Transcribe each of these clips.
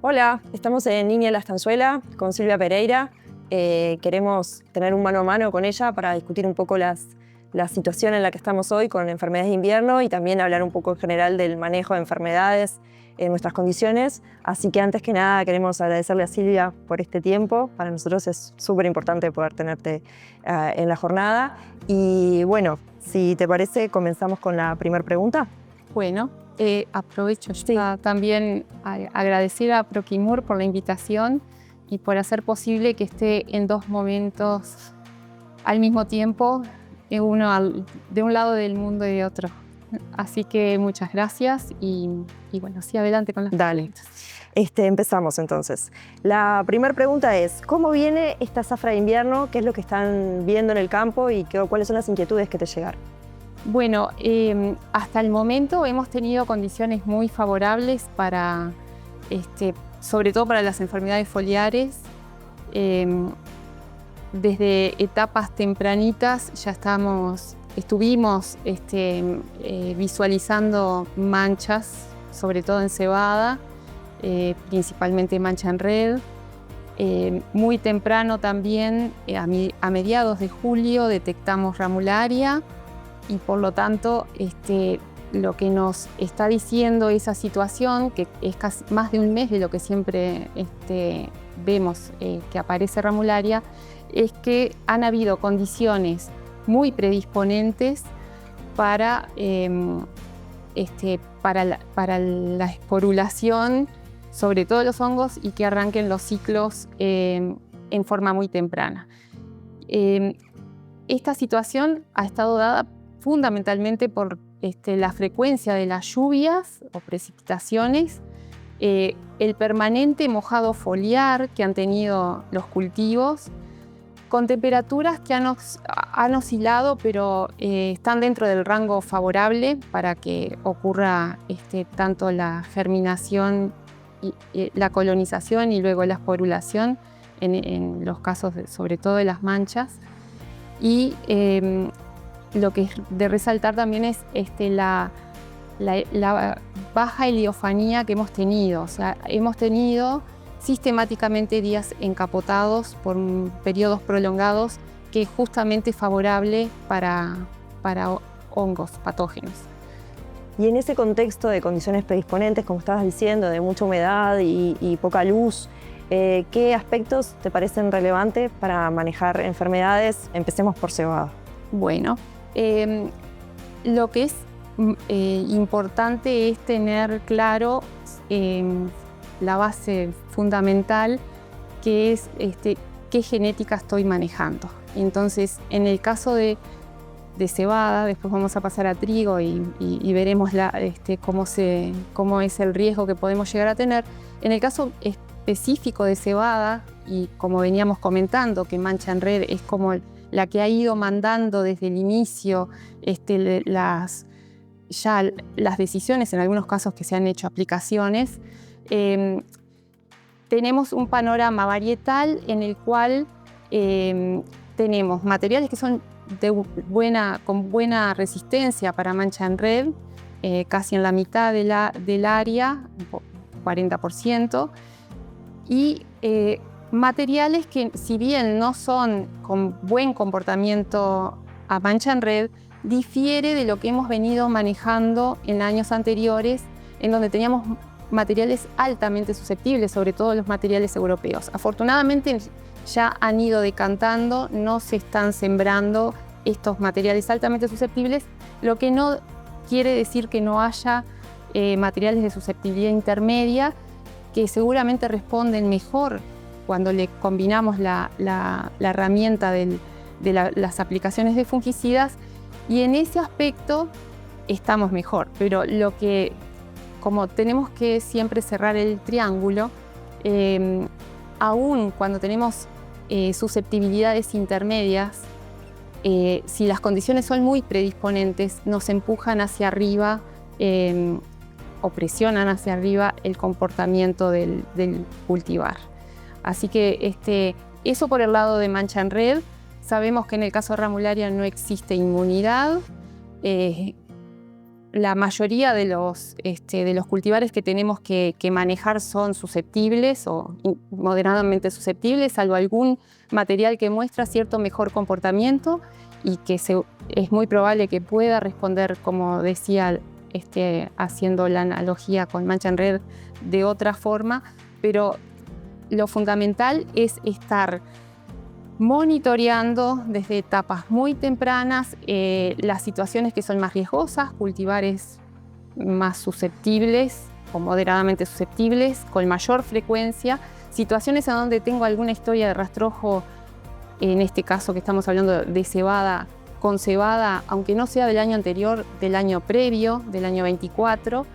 Hola, estamos en Niña La Estanzuela con Silvia Pereira. Queremos tener un mano a mano con ella para discutir un poco la situación en la que estamos hoy con enfermedades de invierno y también hablar un poco en general del manejo de enfermedades en nuestras condiciones. Así que antes que nada queremos agradecerle a Silvia por este tiempo. Para nosotros es súper importante poder tenerte en la jornada. Y bueno, si te parece, comenzamos con la primera pregunta. Bueno, aprovecho también a agradecer a Proquimur por la invitación y por hacer posible que esté en dos momentos al mismo tiempo, uno de un lado del mundo y de otro. Así que muchas gracias y bueno, sí, adelante con las preguntas. Empezamos entonces. La primera pregunta es, ¿cómo viene esta zafra de invierno? ¿Qué es lo que están viendo en el campo y cuáles son las inquietudes que te llegaron? Bueno, hasta el momento hemos tenido condiciones muy favorables para, sobre todo para las enfermedades foliares. Desde etapas tempranitas ya estuvimos visualizando manchas, sobre todo en cebada, principalmente mancha en red. Muy temprano también, a mediados de julio, detectamos ramularia. Y por lo tanto, lo que nos está diciendo esa situación, que es casi más de un mes de lo que siempre vemos que aparece ramularia, es que han habido condiciones muy predisponentes para la esporulación, sobre todo de los hongos, y que arranquen los ciclos en forma muy temprana. Esta situación ha estado dada fundamentalmente por la frecuencia de las lluvias o precipitaciones, el permanente mojado foliar que han tenido los cultivos, con temperaturas que han oscilado, pero están dentro del rango favorable para que ocurra tanto la germinación, la colonización y luego la esporulación en los casos sobre todo de las manchas. Y lo que es de resaltar también es la baja heliofanía que hemos tenido. O sea, hemos tenido sistemáticamente días encapotados por periodos prolongados, que es justamente favorable para hongos patógenos. Y en ese contexto de condiciones predisponentes, como estabas diciendo, de mucha humedad y poca luz, ¿qué aspectos te parecen relevantes para manejar enfermedades? Empecemos por cebada. Bueno, lo que es importante es tener claro la base fundamental, que es qué genética estoy manejando. Entonces, en el caso de cebada, después vamos a pasar a trigo y veremos cómo es el riesgo que podemos llegar a tener. En el caso específico de cebada, y como veníamos comentando, que mancha en red es como la que ha ido mandando desde el inicio las decisiones, en algunos casos que se han hecho aplicaciones, tenemos un panorama varietal en el cual tenemos materiales que son con buena resistencia para mancha en red, casi en la mitad del área, 40%, y materiales que, si bien no son con buen comportamiento a mancha en red, difiere de lo que hemos venido manejando en años anteriores, en donde teníamos materiales altamente susceptibles, sobre todo los materiales europeos. Afortunadamente ya han ido decantando, no se están sembrando estos materiales altamente susceptibles, lo que no quiere decir que no haya materiales de susceptibilidad intermedia, que seguramente responden mejor cuando le combinamos la herramienta de las aplicaciones de fungicidas, y en ese aspecto estamos mejor. Pero como tenemos que siempre cerrar el triángulo, aún cuando tenemos susceptibilidades intermedias, si las condiciones son muy predisponentes, nos empujan hacia arriba o presionan hacia arriba el comportamiento del cultivar. Así que eso por el lado de mancha en red. Sabemos que en el caso de ramularia no existe inmunidad. la mayoría de los cultivares que tenemos que manejar son susceptibles o moderadamente susceptibles, salvo algún material que muestra cierto mejor comportamiento y que es muy probable que pueda responder, como decía, haciendo la analogía con mancha en red de otra forma, pero lo fundamental es estar monitoreando desde etapas muy tempranas las situaciones que son más riesgosas, cultivares más susceptibles o moderadamente susceptibles, con mayor frecuencia, situaciones en donde tengo alguna historia de rastrojo, en este caso que estamos hablando de cebada, con cebada, aunque no sea del año anterior, del año previo, del año 24.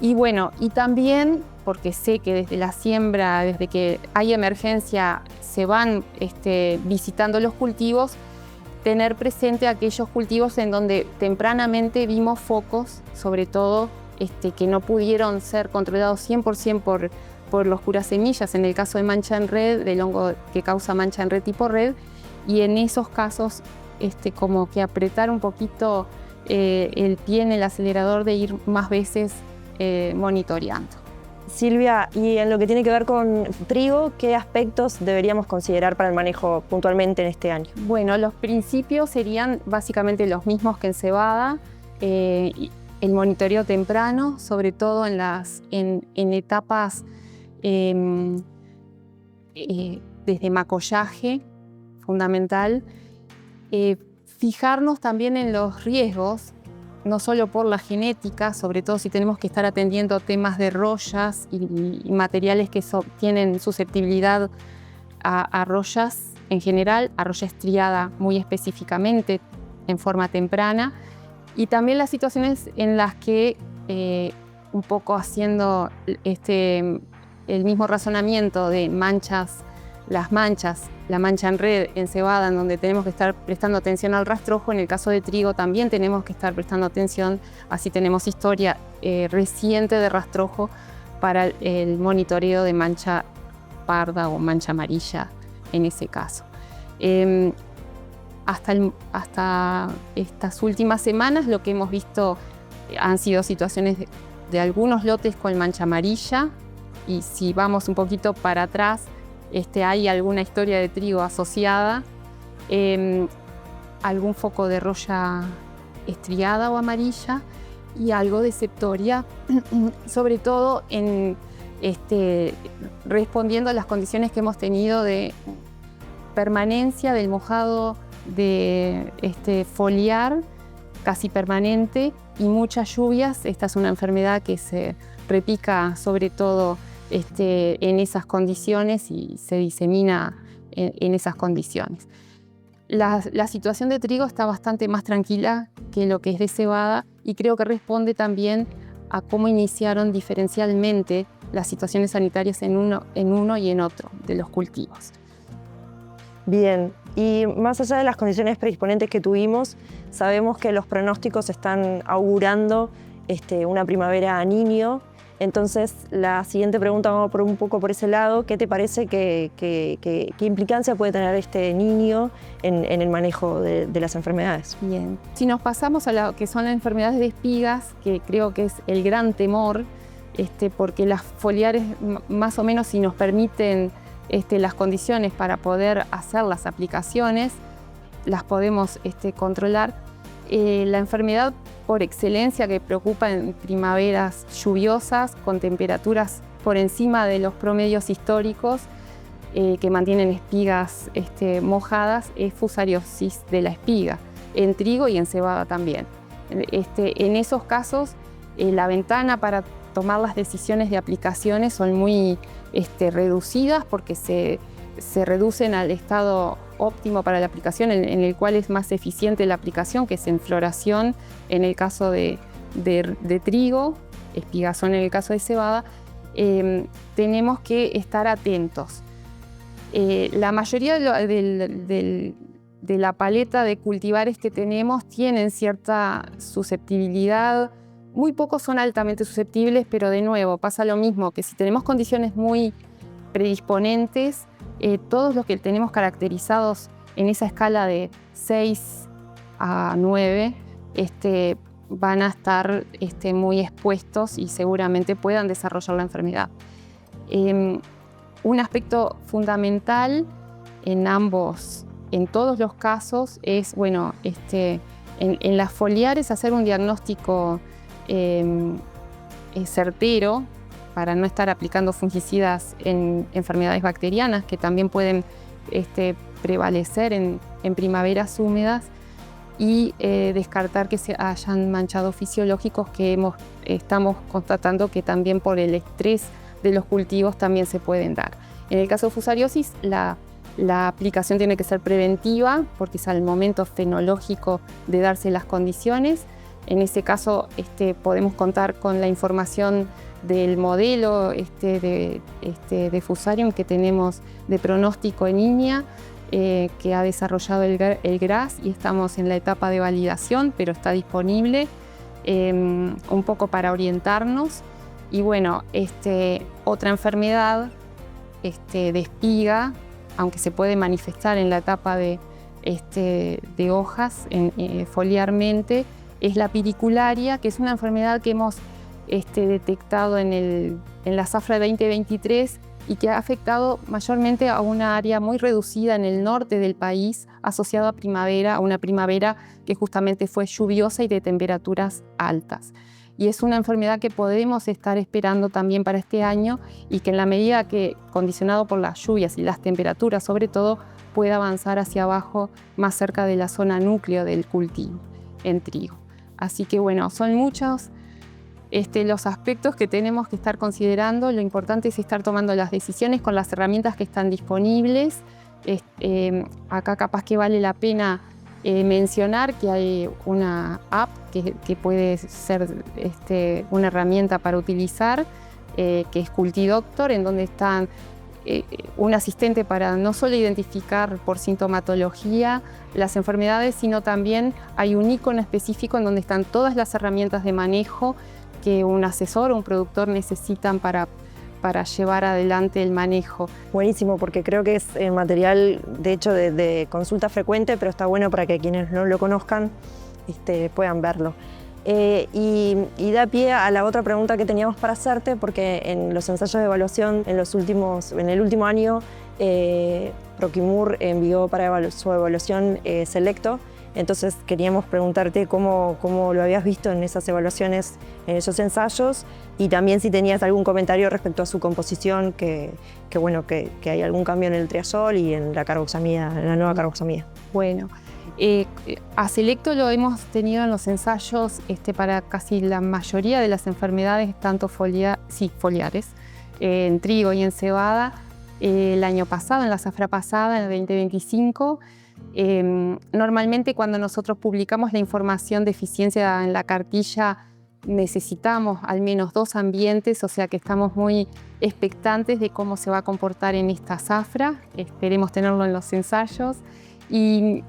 Y bueno, y también porque sé que desde la siembra, desde que hay emergencia, se van visitando los cultivos, tener presente aquellos cultivos en donde tempranamente vimos focos, sobre todo que no pudieron ser controlados 100% por los curasemillas, en el caso de mancha en red, del hongo que causa mancha en red tipo red, y en esos casos como que apretar un poquito el pie en el acelerador de ir más veces monitoreando. Silvia, y en lo que tiene que ver con trigo, ¿qué aspectos deberíamos considerar para el manejo puntualmente en este año? Bueno, los principios serían básicamente los mismos que en cebada. El monitoreo temprano, sobre todo en etapas desde macollaje, fundamental. Fijarnos también en los riesgos, no solo por la genética, sobre todo si tenemos que estar atendiendo temas de rollas y materiales que tienen susceptibilidad a rollas en general, a roya estriada muy específicamente en forma temprana, y también las situaciones en las que, un poco haciendo el mismo razonamiento de la mancha en red, en cebada, en donde tenemos que estar prestando atención al rastrojo, en el caso de trigo también tenemos que estar prestando atención, así tenemos historia reciente de rastrojo para el monitoreo de mancha parda o mancha amarilla en ese caso. Hasta estas últimas semanas lo que hemos visto han sido situaciones de algunos lotes con mancha amarilla, y si vamos un poquito para atrás, hay alguna historia de trigo asociada, algún foco de roya estriada o amarilla y algo de septoria, sobre todo respondiendo a las condiciones que hemos tenido de permanencia del mojado de foliar casi permanente y muchas lluvias. Esta es una enfermedad que se repica sobre todo en esas condiciones y se disemina en esas condiciones. La situación de trigo está bastante más tranquila que lo que es de cebada, y creo que responde también a cómo iniciaron diferencialmente las situaciones sanitarias en uno y en otro de los cultivos. Bien, y más allá de las condiciones predisponentes que tuvimos, sabemos que los pronósticos están augurando una primavera a Niño. Entonces, la siguiente pregunta vamos por un poco por ese lado. ¿Qué te parece qué implicancia puede tener este Niño en el manejo de las enfermedades? Bien, si nos pasamos a lo que son las enfermedades de espigas, que creo que es el gran temor, porque las foliares más o menos, si nos permiten las condiciones para poder hacer las aplicaciones, las podemos controlar. La enfermedad por excelencia que preocupa en primaveras lluviosas con temperaturas por encima de los promedios históricos, que mantienen espigas mojadas, es fusariosis de la espiga, en trigo y en cebada también. En esos casos, la ventana para tomar las decisiones de aplicaciones son muy reducidas, porque se reducen al estado óptimo para la aplicación, en el cual es más eficiente la aplicación, que es en floración en el caso de trigo, espigazón en el caso de cebada. Tenemos que estar atentos. La mayoría de la paleta de cultivares que tenemos tienen cierta susceptibilidad. Muy pocos son altamente susceptibles, pero de nuevo pasa lo mismo, que si tenemos condiciones muy predisponentes, todos los que tenemos caracterizados en esa escala de 6 a 9, van a estar muy expuestos y seguramente puedan desarrollar la enfermedad. Un aspecto fundamental en todos los casos es, bueno, en las foliares hacer un diagnóstico certero para no estar aplicando fungicidas en enfermedades bacterianas que también pueden prevalecer en primaveras húmedas, y descartar que se hayan manchados fisiológicos que estamos constatando que también por el estrés de los cultivos también se pueden dar. En el caso de fusariosis, la aplicación tiene que ser preventiva porque es al momento fenológico de darse las condiciones. En ese caso podemos contar con la información del modelo de Fusarium que tenemos de pronóstico en INEA, que ha desarrollado el GRAS, y estamos en la etapa de validación, pero está disponible un poco para orientarnos. Y bueno, otra enfermedad de espiga, aunque se puede manifestar en la etapa de hojas foliarmente, es la piricularia, que es una enfermedad que hemos detectado en la zafra 2023 y que ha afectado mayormente a una área muy reducida en el norte del país, asociado a primavera, a una primavera que justamente fue lluviosa y de temperaturas altas. Y es una enfermedad que podemos estar esperando también para este año, y que en la medida que, condicionado por las lluvias y las temperaturas sobre todo, pueda avanzar hacia abajo, más cerca de la zona núcleo del cultivo en trigo. Así que bueno, son muchos los aspectos que tenemos que estar considerando. Lo importante es estar tomando las decisiones con las herramientas que están disponibles. Acá capaz que vale la pena mencionar que hay una app que puede ser una herramienta para utilizar, que es Cultidoctor, en donde están un asistente para no solo identificar por sintomatología las enfermedades, sino también hay un icono específico en donde están todas las herramientas de manejo que un asesor o un productor necesitan para llevar adelante el manejo. Buenísimo, porque creo que es material, de hecho, de consulta frecuente, pero está bueno para que quienes no lo conozcan puedan verlo. Y da pie a la otra pregunta que teníamos para hacerte, porque en los ensayos de evaluación en el último año, Proquimur envió para su evaluación Selecto. Entonces queríamos preguntarte cómo lo habías visto en esas evaluaciones, en esos ensayos, y también si tenías algún comentario respecto a su composición, que hay algún cambio en el triazol y en la carboxamida, en la nueva carboxamida. Bueno, a Selecto lo hemos tenido en los ensayos para casi la mayoría de las enfermedades, tanto foliares, en trigo y en cebada, el año pasado, en la zafra pasada, en el 2025. Normalmente cuando nosotros publicamos la información de eficiencia en la cartilla necesitamos al menos 2 ambientes, o sea que estamos muy expectantes de cómo se va a comportar en esta zafra. Esperemos tenerlo en los ensayos. Y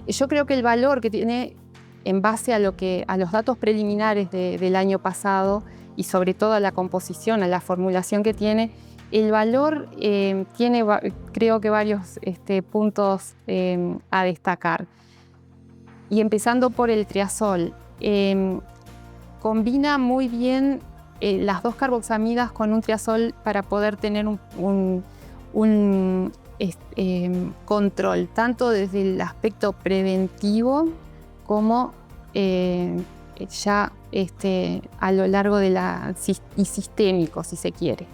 yo creo que el valor que tiene, en base a los datos preliminares del año pasado, y sobre todo a la composición, a la formulación que tiene, el valor tiene, creo que, varios puntos a destacar. Y empezando por el triazol, combina muy bien las 2 carboxamidas con un triazol para poder tener un control, tanto desde el aspecto preventivo como ya a lo largo y sistémico, si se quiere.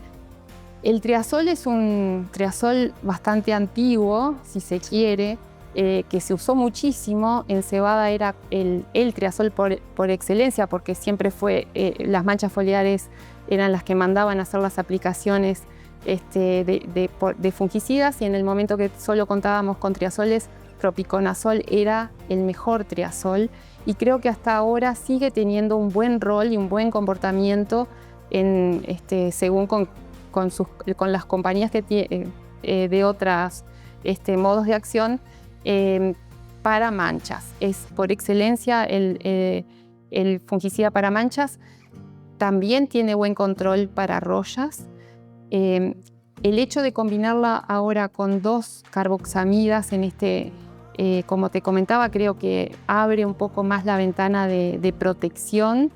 El triazol es un triazol bastante antiguo, si se quiere, que se usó muchísimo. En cebada era el triazol por excelencia, porque siempre fue, las manchas foliares eran las que mandaban a hacer las aplicaciones de fungicidas, y en el momento que solo contábamos con triazoles, propiconazol era el mejor triazol, y creo que hasta ahora sigue teniendo un buen rol y un buen comportamiento según con las compañías que de otros modos de acción para manchas. Es por excelencia el fungicida para manchas. También tiene buen control para rollas. El hecho de combinarla ahora con 2 carboxamidas en Como te comentaba, creo que abre un poco más la ventana de protección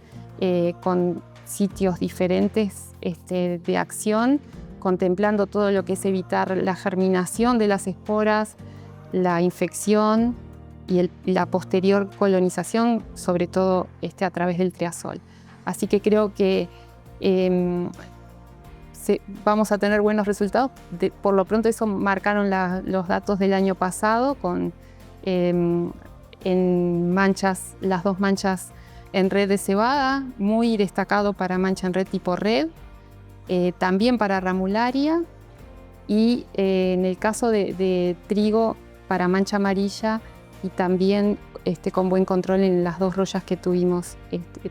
con sitios diferentes de acción, contemplando todo lo que es evitar la germinación de las esporas, la infección y la posterior colonización, sobre todo a través del triazol. Así que creo que vamos a tener buenos resultados. Por lo pronto eso marcaron los datos del año pasado en manchas, las 2 manchas en red de cebada, muy destacado para mancha en red tipo red, también para ramularia y en el caso de trigo para mancha amarilla y también con buen control en las 2 rollas que tuvimos,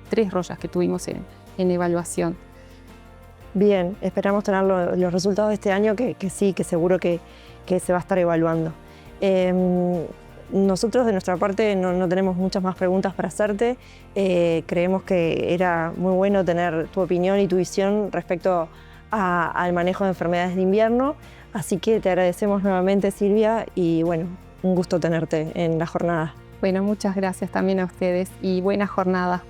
3 rollas que tuvimos en evaluación. Bien, esperamos tener los resultados de este año que sí, que seguro que se va a estar evaluando. Nosotros de nuestra parte no tenemos muchas más preguntas para hacerte. Creemos que era muy bueno tener tu opinión y tu visión respecto al manejo de enfermedades de invierno. Así que te agradecemos nuevamente, Silvia, y bueno, un gusto tenerte en la jornada. Bueno, muchas gracias también a ustedes y buena jornada.